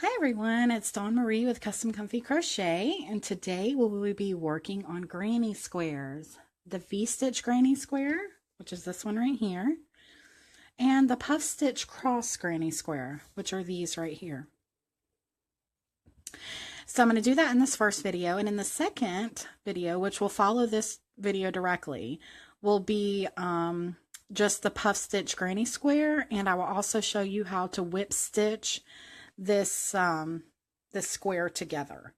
Hi everyone, it's Dawn Marie with Custom Comfy Crochet, and today we will be working on granny squares. The V-stitch granny square, which is this one right here, and the puff stitch cross granny square, which are these right here. So I'm going to do that in this first video, and in the second video, which will follow this video directly, will be just the puff stitch granny square, and I will also show you how to whip stitch this this square together.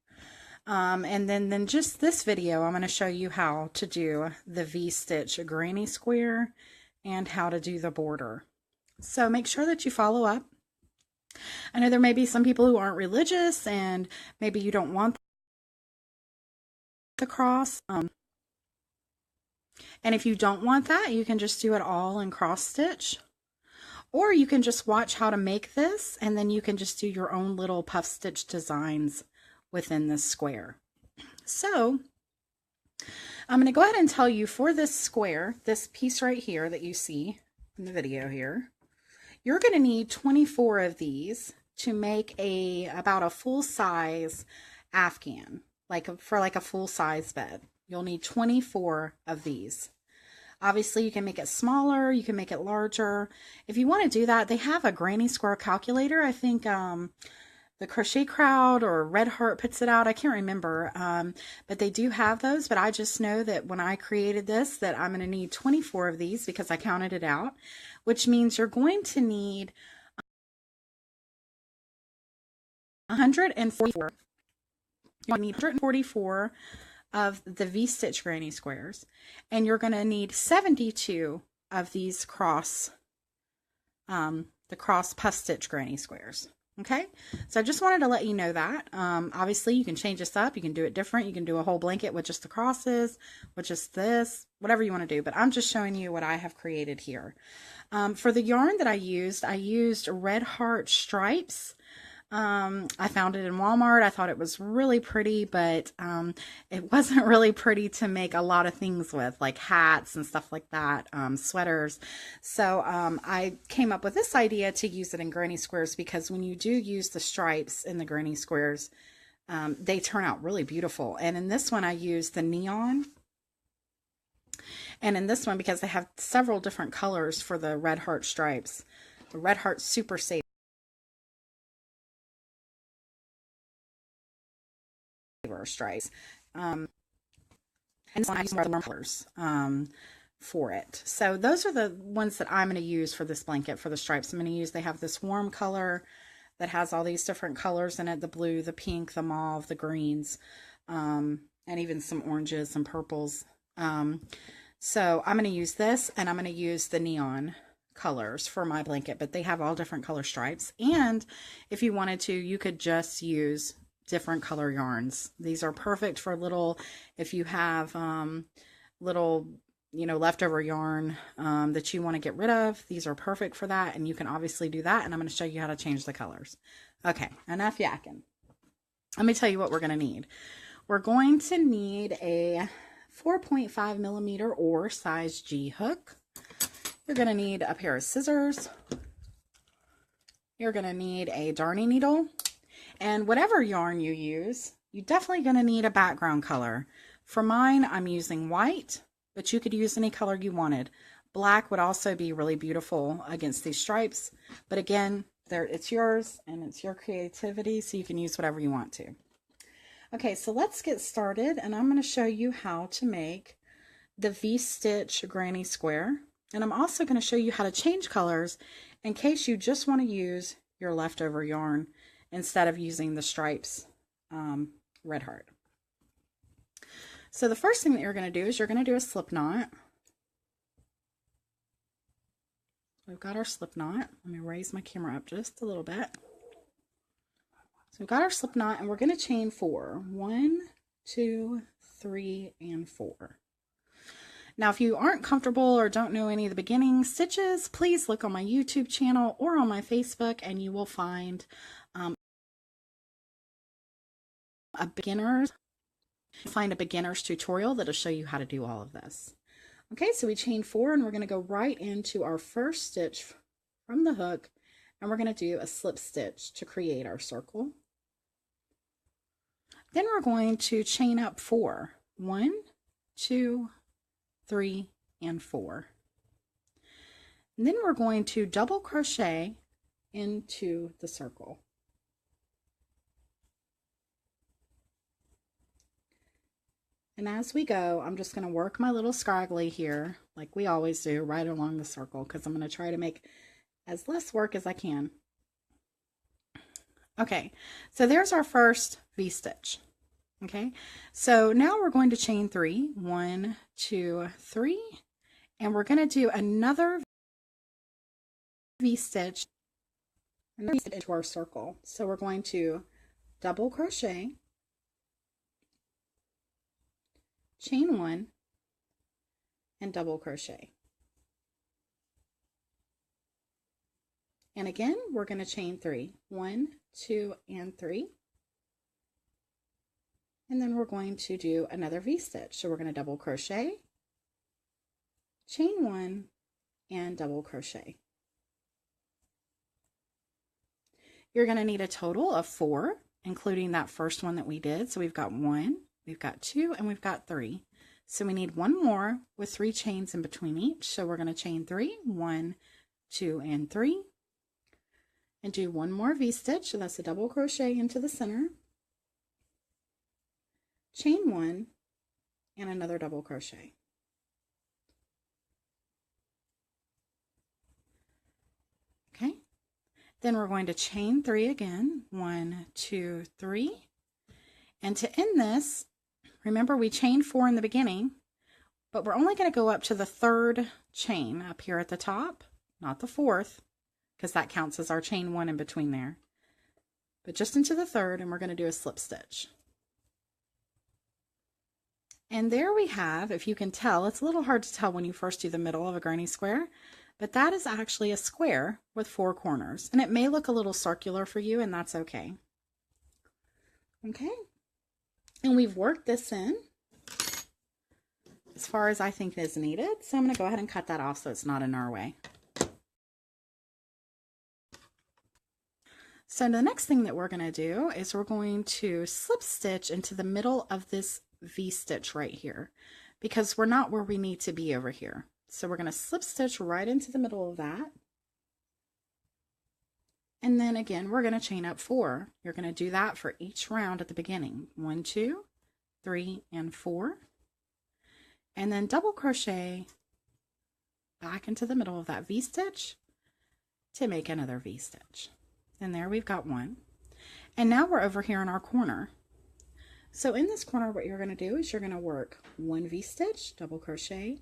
And then just this video, I'm going to show you how to do the V-stitch granny square and how to do the border. So make sure that you follow up. I know there may be some people who aren't religious and maybe you don't want the cross. And if you don't want that, you can just do it all in cross stitch. Or you can just watch how to make this, and then you can just do your own little puff stitch designs within this square. So I'm going to go ahead and tell you, for this square, this piece right here that you see in the video here, you're going to need 24 of these to make about a full-size Afghan, for a full-size bed. You'll need 24 of these. Obviously, you can make it smaller, you can make it larger. If you want to do that, they have a granny square calculator. I think the Crochet Crowd or Red Heart puts it out. I can't remember, but they do have those. But I just know that when I created this, that I'm going to need 24 of these because I counted it out, which means you're going to need 144. You need 144 of the V-stitch granny squares, and you're going to need 72 of these the cross puff stitch granny squares. Okay, so I just wanted to let you know that. Obviously, you can change this up. You can do it different. You can do a whole blanket with just the crosses, with just this, whatever you want to do. But I'm just showing you what I have created here. For the yarn that I used Red Heart stripes. I found it in Walmart. I thought it was really pretty, but it wasn't really pretty to make a lot of things with, like hats and stuff like that, sweaters. So I came up with this idea to use it in granny squares, because when you do use the stripes in the granny squares, they turn out really beautiful. And in this one, I used the neon. And in this one, because they have several different colors for the Red Heart stripes, the Red Heart Super Safe stripes, and I use more warm colors for it. So those are the ones that I'm going to use for this blanket. For the stripes I'm going to use, they have this warm color that has all these different colors in it: the blue, the pink, the mauve, the greens, and even some oranges and purples. So I'm going to use this, and I'm going to use the neon colors for my blanket, but they have all different color stripes. And if you wanted to, you could just use different color yarns. These are perfect for if you have little, leftover yarn that you want to get rid of. These are perfect for that, and you can obviously do that, and I'm going to show you how to change the colors. Okay, enough yakking. Let me tell you what we're going to need. We're going to need a 4.5 millimeter or size G hook. You're going to need a pair of scissors. You're going to need a darning needle. And whatever yarn you use, you're definitely going to need a background color. For mine, I'm using white, but you could use any color you wanted. Black would also be really beautiful against these stripes. But again, it's yours and it's your creativity, so you can use whatever you want to. Okay, so let's get started, and I'm going to show you how to make the V-stitch granny square. And I'm also going to show you how to change colors in case you just want to use your leftover yarn instead of using the stripes Red Heart. So the first thing that you're going to do is you're going to do a slip knot. We've got our slip knot. Let me raise my camera up just a little bit. So we've got our slip knot, and we're going to chain 4. 1, 2, 3, and 4. Now, if you aren't comfortable or don't know any of the beginning stitches, please look on my YouTube channel or on my Facebook, and you will find a beginner's tutorial that'll show you how to do all of this. Okay, so we chain 4, and we're going to go right into our first stitch from the hook and we're going to do a slip stitch to create our circle. Then we're going to chain up 4. 1, 2, 3, and 4. And then we're going to double crochet into the circle. And as we go, I'm just going to work my little scraggly here, like we always do, right along the circle, because I'm going to try to make as less work as I can. Okay, so there's our first V-stitch. Okay, so now we're going to chain 3. 1, 2, 3, and we're going to do another V-stitch into our circle. So we're going to double crochet, chain 1, and double crochet. And again, we're going to chain 3. 1, 2, and 3. And then we're going to do another V-stitch. So we're going to double crochet, chain 1, and double crochet. You're going to need a total of 4, including that first one that we did. So we've got 1, we've got 2, and we've got 3. So we need 1 more with 3 chains in between each. So we're going to chain 3, 1, 2, and 3, and do 1 more V-stitch. So that's a double crochet into the center, chain 1, and another double crochet. Okay, then we're going to chain 3 again. 1, 2, 3, and to end this, remember we chained 4 in the beginning, but we're only going to go up to the 3rd chain up here at the top, not the 4th, because that counts as our chain 1 in between there, but just into the 3rd, and we're going to do a slip stitch. And there we have, if you can tell, it's a little hard to tell when you first do the middle of a granny square, but that is actually a square with 4 corners. And it may look a little circular for you, and that's okay. Okay, and we've worked this in as far as I think is needed. So I'm going to go ahead and cut that off so it's not in our way. So the next thing that we're going to do is we're going to slip stitch into the middle of this V-stitch right here, because we're not where we need to be over here. So we're going to slip stitch right into the middle of that. And then again, we're going to chain up 4. You're going to do that for each round at the beginning. 1, 2, 3, and 4. And then double crochet back into the middle of that V-stitch to make another V-stitch. And there we've got 1. And now we're over here in our corner. So in this corner, what you're going to do is you're going to work 1 V-stitch, double crochet,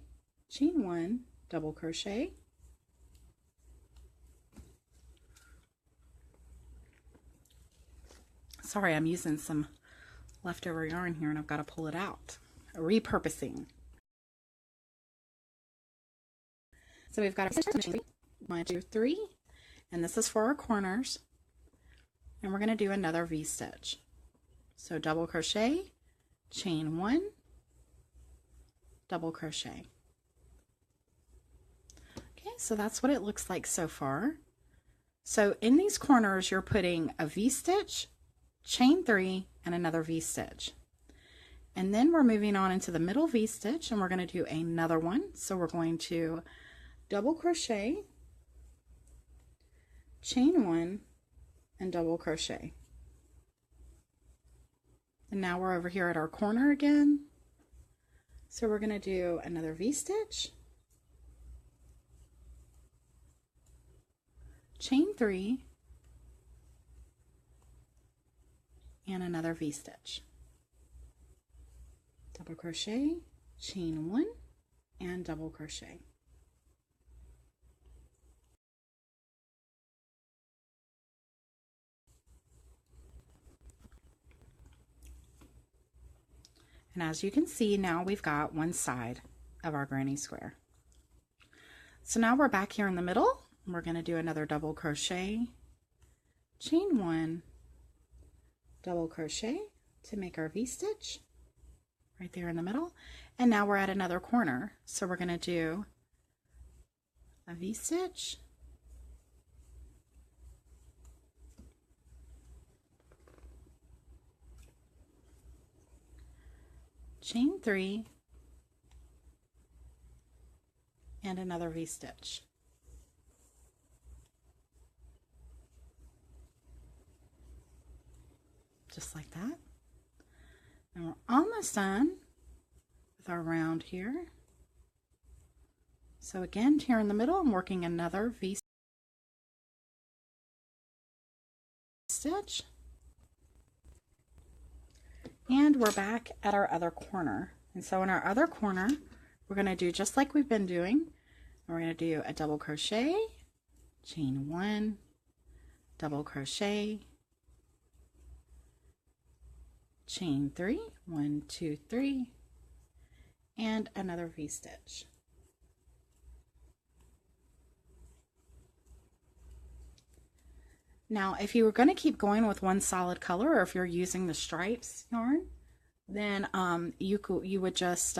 chain 1, double crochet, sorry, I'm using some leftover yarn here and I've got to pull it out. Repurposing. So we've got a 1, 2, 3, and this is for our corners, and we're going to do another V-stitch. So double crochet, chain 1, double crochet. Okay, so that's what it looks like so far. So in these corners, you're putting a V-stitch, chain 3, and another V-stitch. And then we're moving on into the middle V-stitch, and we're going to do another one. So we're going to double crochet, chain 1, and double crochet. And now we're over here at our corner again. So we're going to do another V-stitch, chain 3, and another V-stitch. Double crochet, chain 1, and double crochet. And as you can see, now we've got one side of our granny square. So now we're back here in the middle. We're going to do another double crochet, chain 1, double crochet to make our V-stitch right there in the middle. And now we're at another corner. So we're going to do a V-stitch, chain 3, and another V-stitch. Just like that. And we're almost done with our round here. So again, here in the middle, I'm working another V-stitch. And we're back at our other corner. And so in our other corner, we're going to do just like we've been doing. We're going to do a double crochet, chain 1, double crochet, chain 3, 1, 2, 3, and another V-stitch. Now, if you were going to keep going with one solid color, or if you're using the stripes yarn, then you would just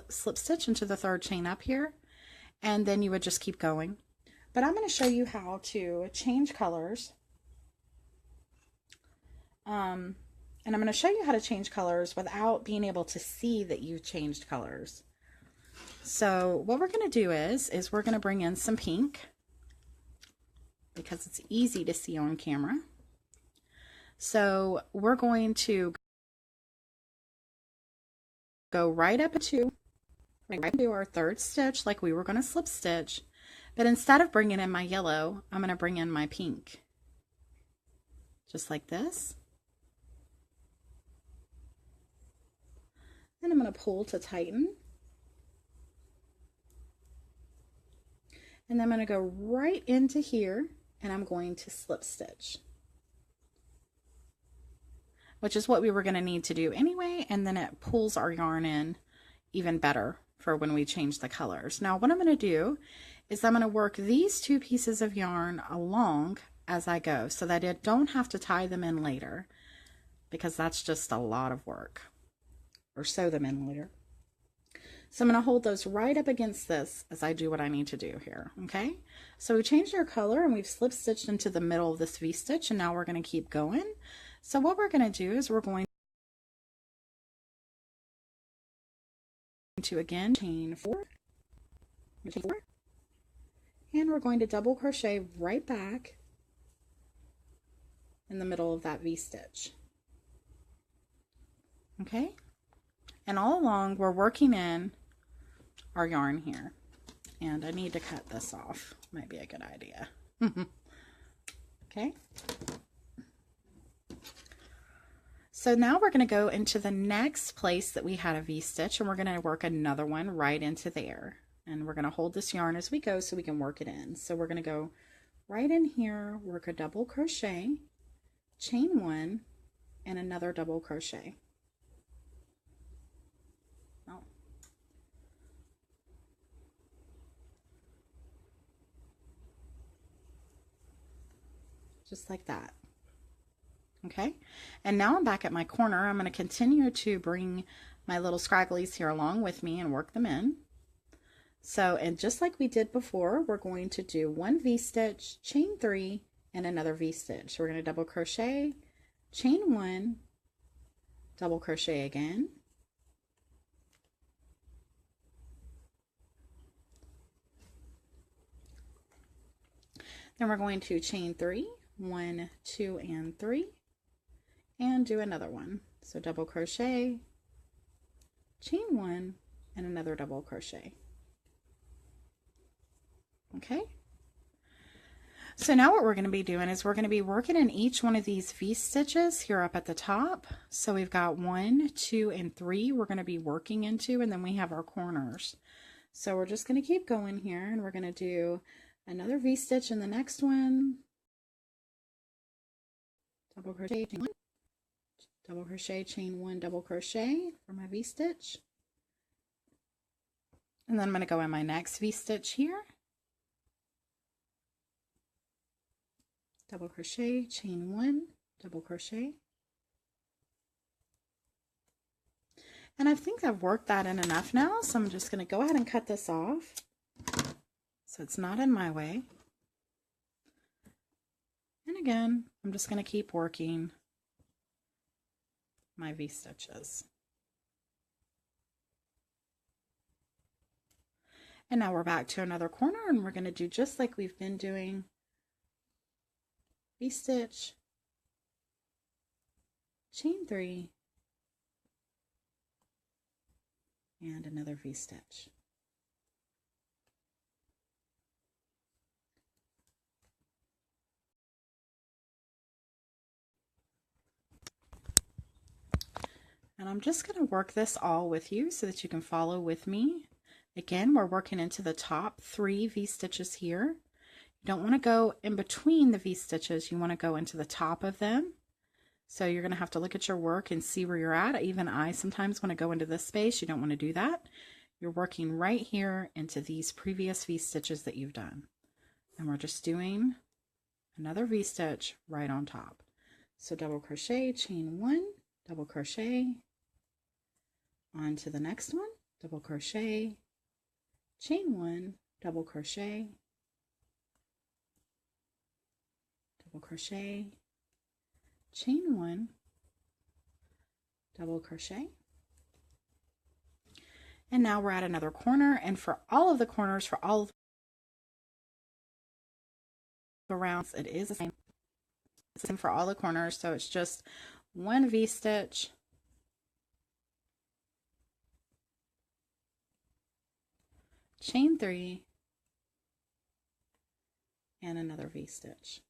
slip stitch into the third chain up here, and then you would just keep going. But I'm going to show you how to change colors. And I'm going to show you how to change colors without being able to see that you changed colors. So what we're going to do is we're going to bring in some pink, because it's easy to see on camera. So we're going to go right up into our third stitch like we were going to slip stitch, but instead of bringing in my yellow, I'm going to bring in my pink, just like this. Then I'm going to pull to tighten, and then I'm going to go right into here, and I'm going to slip stitch, which is what we were going to need to do anyway, and then it pulls our yarn in even better for when we change the colors. Now what I'm going to do is I'm going to work these two pieces of yarn along as I go, so that I don't have to tie them in later, because that's just a lot of work, or sew them in later. So I'm going to hold those right up against this as I do what I need to do here, okay? So we changed our color and we've slip stitched into the middle of this V-stitch, and now we're going to keep going. So what we're going to do is we're going to again chain 4, and we're going to double crochet right back in the middle of that V-stitch, okay? And all along we're working in our yarn here, and I need to cut this off, might be a good idea. Okay, so now we're going to go into the next place that we had a V-stitch, and we're going to work another one right into there, and we're going to hold this yarn as we go so we can work it in. So we're going to go right in here, work a double crochet, chain 1, and another double crochet. Just like that. Okay, and now I'm back at my corner. I'm going to continue to bring my little scragglies here along with me and work them in. So, and just like we did before, we're going to do one V-stitch, chain 3, and another V-stitch. So we're going to double crochet, chain 1, double crochet again, then we're going to chain 3, 1, 2, and 3, and do another one. So double crochet, chain 1, and another double crochet. Okay, so now what we're going to be doing is we're going to be working in each one of these V-stitches here up at the top. So we've got 1, 2, and 3 we're going to be working into, and then we have our corners. So we're just going to keep going here, and we're going to do another V-stitch in the next one, double crochet, chain 1, double crochet, chain 1, double crochet for my V-stitch, and then I'm going to go in my next V-stitch here, double crochet, chain 1, double crochet, and I think I've worked that in enough now, so I'm just going to go ahead and cut this off so it's not in my way. And again, I'm just going to keep working my V-stitches. And now we're back to another corner, and we're going to do just like we've been doing. V-stitch, chain 3, and another V-stitch. And I'm just going to work this all with you so that you can follow with me. Again, we're working into the top 3 V-stitches here. You don't want to go in between the V-stitches. You want to go into the top of them. So you're going to have to look at your work and see where you're at. Even I sometimes want to go into this space. You don't want to do that. You're working right here into these previous V-stitches that you've done. And we're just doing another V-stitch right on top. So double crochet, chain 1, double crochet, on to the next one, double crochet, chain 1, double crochet, double crochet, chain 1, double crochet. And now we're at another corner, and for all of the corners, for all of the rounds, it is the same. It's the same for all the corners, so it's just one V-stitch, chain 3, and another V-stitch.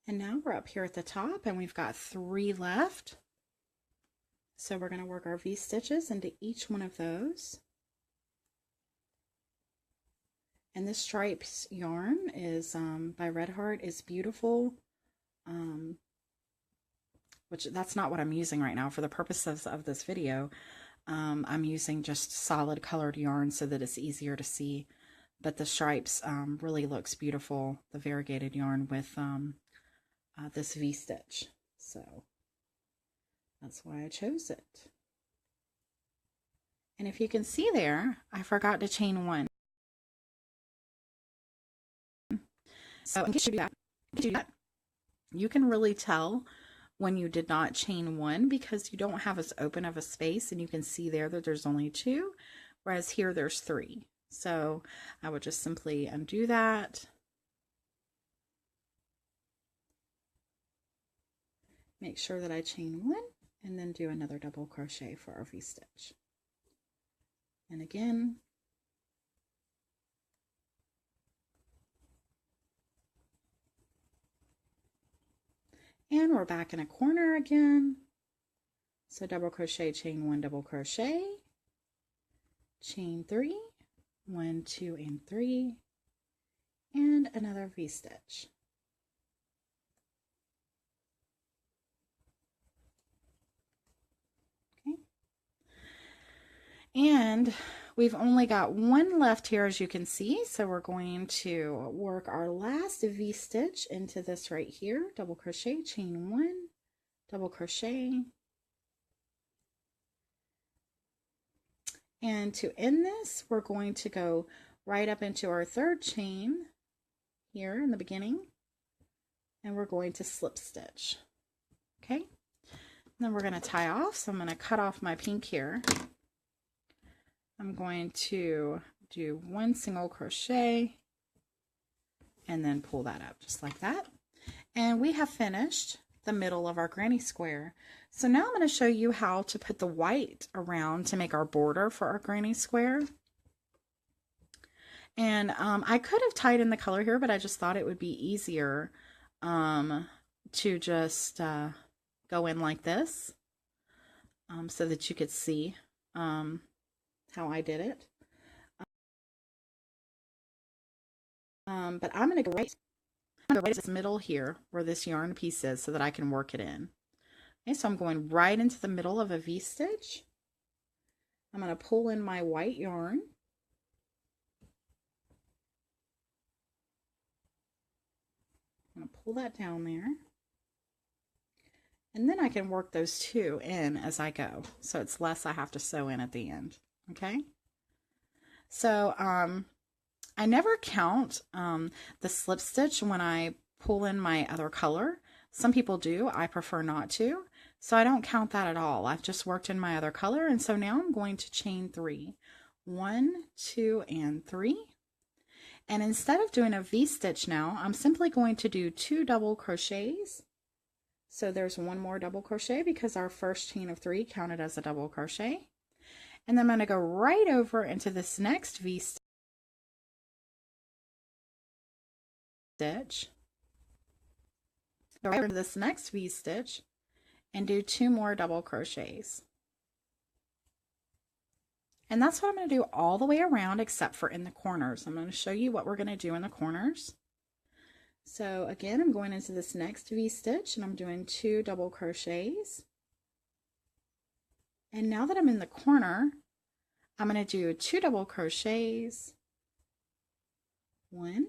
And now we're up here at the top, and we've got 3 left. So we're going to work our V-stitches into each one of those. And this stripes yarn is by Red Heart, is beautiful. Which that's not what I'm using right now for the purposes of this video. I'm using just solid colored yarn so that it's easier to see. But the stripes really looks beautiful, the variegated yarn with this V-stitch. So that's why I chose it. And if you can see there, I forgot to chain 1. So in case you do that, you can really tell when you did not chain 1 because you don't have as open of a space, and you can see there that there's only 2, whereas here there's 3. So I would just simply undo that. Make sure that I chain 1 and then do another double crochet for our V-stitch. And again, and we're back in a corner again. So double crochet, chain 1, double crochet, chain 3, 1, 2, and 3, and another V-stitch. Okay. And we've only got 1 left here, as you can see, so we're going to work our last V-stitch into this right here, double crochet, chain 1, double crochet, and to end this, we're going to go right up into our 3rd chain here in the beginning, and we're going to slip stitch. Okay, and then we're going to tie off, so I'm going to cut off my pink here. I'm going to do 1 single crochet and then pull that up just like that. And we have finished the middle of our granny square. So now I'm going to show you how to put the white around to make our border for our granny square. And I could have tied in the color here, but I just thought it would be easier to just go in like this so that you could see how I did it. But I'm going to go right this middle here where this yarn piece is so that I can work it in. Okay, so I'm going right into the middle of a V-stitch. I'm going to pull in my white yarn. I'm going to pull that down there. And then I can work those 2 in as I go. So it's less I have to sew in at the end. Okay. So I never count the slip stitch when I pull in my other color. Some people do. I prefer not to. So I don't count that at all. I've just worked in my other color. And so now I'm going to chain 3. 1, 2, and 3. And instead of doing a V-stitch now, I'm simply going to do 2 double crochets. So there's one more double crochet because our first chain of 3 counted as a double crochet. And then I'm going to go right over into this next V-stitch. Go right over to this next V-stitch and do 2 more double crochets. And that's what I'm going to do all the way around except for in the corners. I'm going to show you what we're going to do in the corners. So again, I'm going into this next V-stitch and I'm doing 2 double crochets. And now that I'm in the corner, I'm going to do 2 double crochets, 1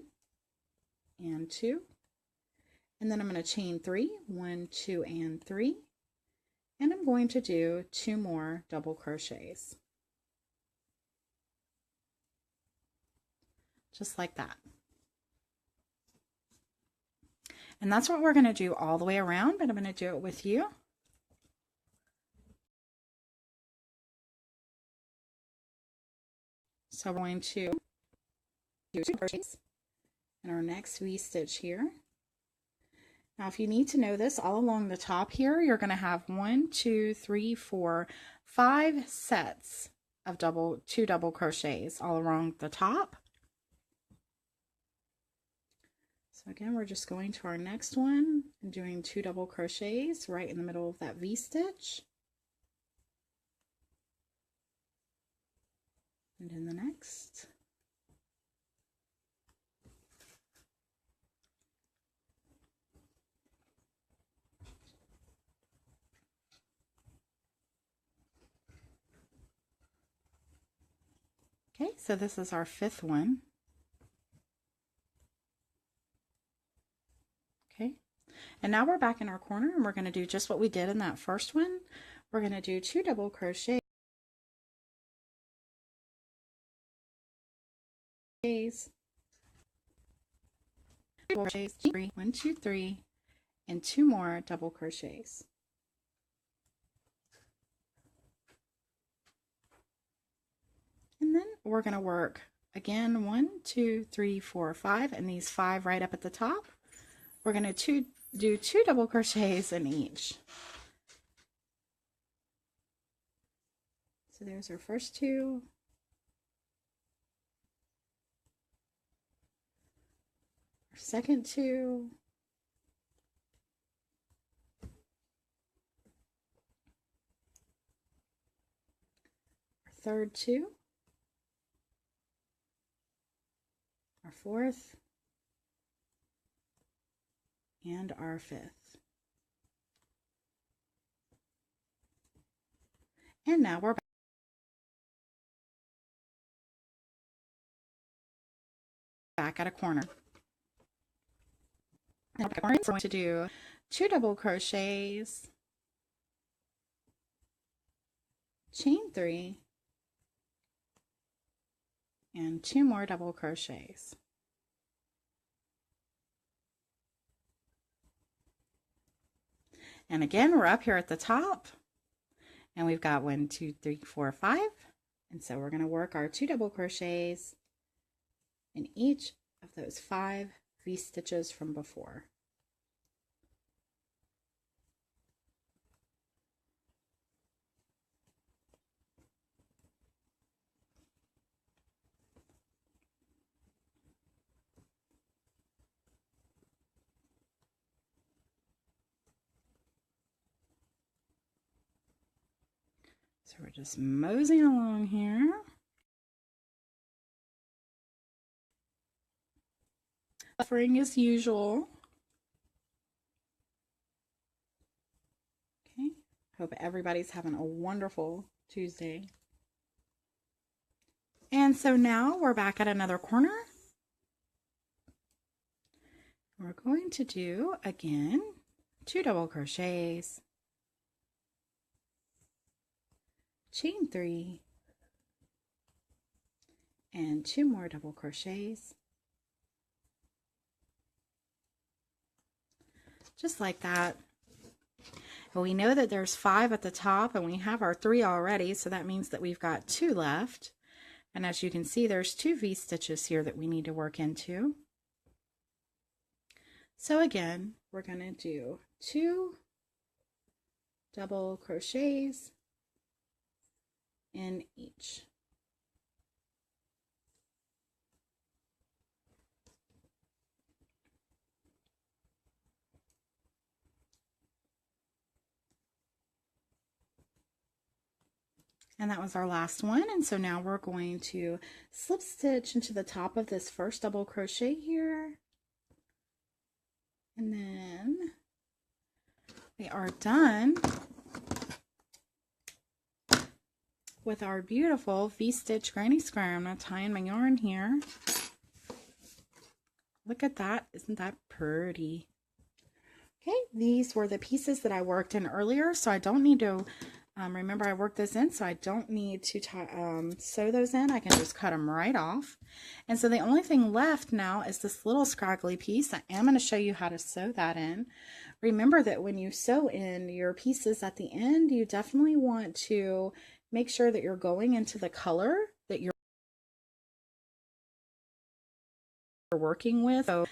and 2, and then I'm going to chain 3, 1, 2, and 3, and I'm going to do 2 more double crochets, just like that. And that's what we're going to do all the way around, but I'm going to do it with you. So we're going to do 2 crochets in our next V-stitch here. Now if you need to know this, all along the top here, you're going to have 1, 2, 3, 4, 5 sets of 2 double crochets all along the top. So again, we're just going to our next one and doing 2 double crochets right in the middle of that V-stitch. And in the next. Okay, so this is our 5th one. Okay, and now we're back in our corner and we're going to do just what we did in that first one. We're going to do 2 double crochets. 3, 1, 2, 3, and 2 more double crochets. And then we're going to work again 1, 2, 3, 4, 5, and these 5 right up at the top. We're going to do 2 double crochets in each. So there's our first 2. Our second 2. Our third 2. Our 4th. And our 5th. And now we're back at a corner. Now we're going to do 2 double crochets, chain 3, and 2 more double crochets. And again, we're up here at the top and we've got 1, 2, 3, 4, 5. And so we're going to work our 2 double crochets in each of those 5 V-stitches from before. So we're just moseying along here. Buffering as usual. Okay, hope everybody's having a wonderful Tuesday. And so now we're back at another corner. We're going to do, again, 2 double crochets, chain 3, and 2 more double crochets. just like that. And we know that there's 5 at the top, and we have our 3 already, so that means that we've got 2 left. And as you can see, there's 2 V-stitches here that we need to work into. So again, we're going to do 2 double crochets in each. And that was our last one. And so now we're going to slip stitch into the top of this first double crochet here. And then we are done with our beautiful V-stitch granny square. I'm going to tie in my yarn here. Look at that. Isn't that pretty? Okay, these were the pieces that I worked in earlier, so I don't need to remember I worked those in, so I don't need to sew those in. I can just cut them right off. And so the only thing left now is this little scraggly piece. I am going to show you how to sew that in. Remember that when you sew in your pieces at the end, you definitely want to make sure that you're going into the color that you're working with. So,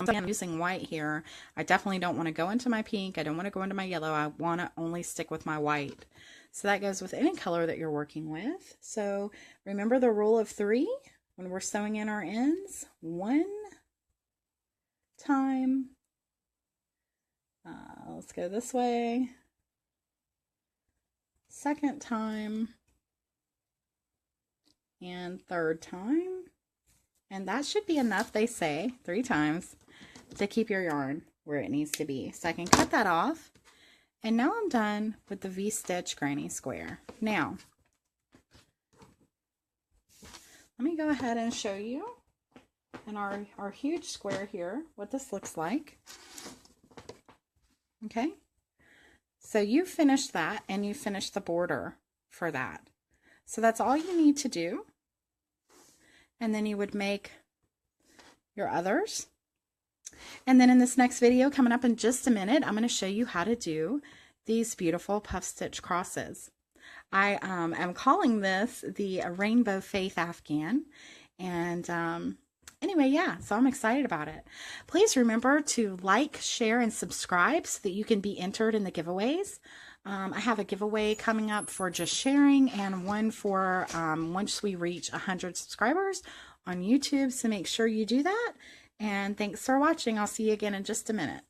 I'm using white here. I definitely don't want to go into my pink. I don't want to go into my yellow. I want to only stick with my white. So that goes with any color that you're working with. So remember the rule of 3 when we're sewing in our ends. 1 time. Let's go this way. 2nd time. And 3rd time. And that should be enough, they say, 3 times to keep your yarn where it needs to be. So I can cut that off. And now I'm done with the V-stitch granny square. Now, let me go ahead and show you in our huge square here what this looks like. Okay, so you finished that and you finished the border for that. So that's all you need to do. And then you would make your others. And then in this next video coming up in just a minute, I'm going to show you how to do these beautiful puff stitch crosses. I am calling this the Rainbow Faith Afghan. And anyway, yeah, so I'm excited about it. Please remember to like, share, and subscribe so that you can be entered in the giveaways. I have a giveaway coming up for just sharing and one for once we reach 100 subscribers on YouTube. So make sure you do that. And thanks for watching. I'll see you again in just a minute.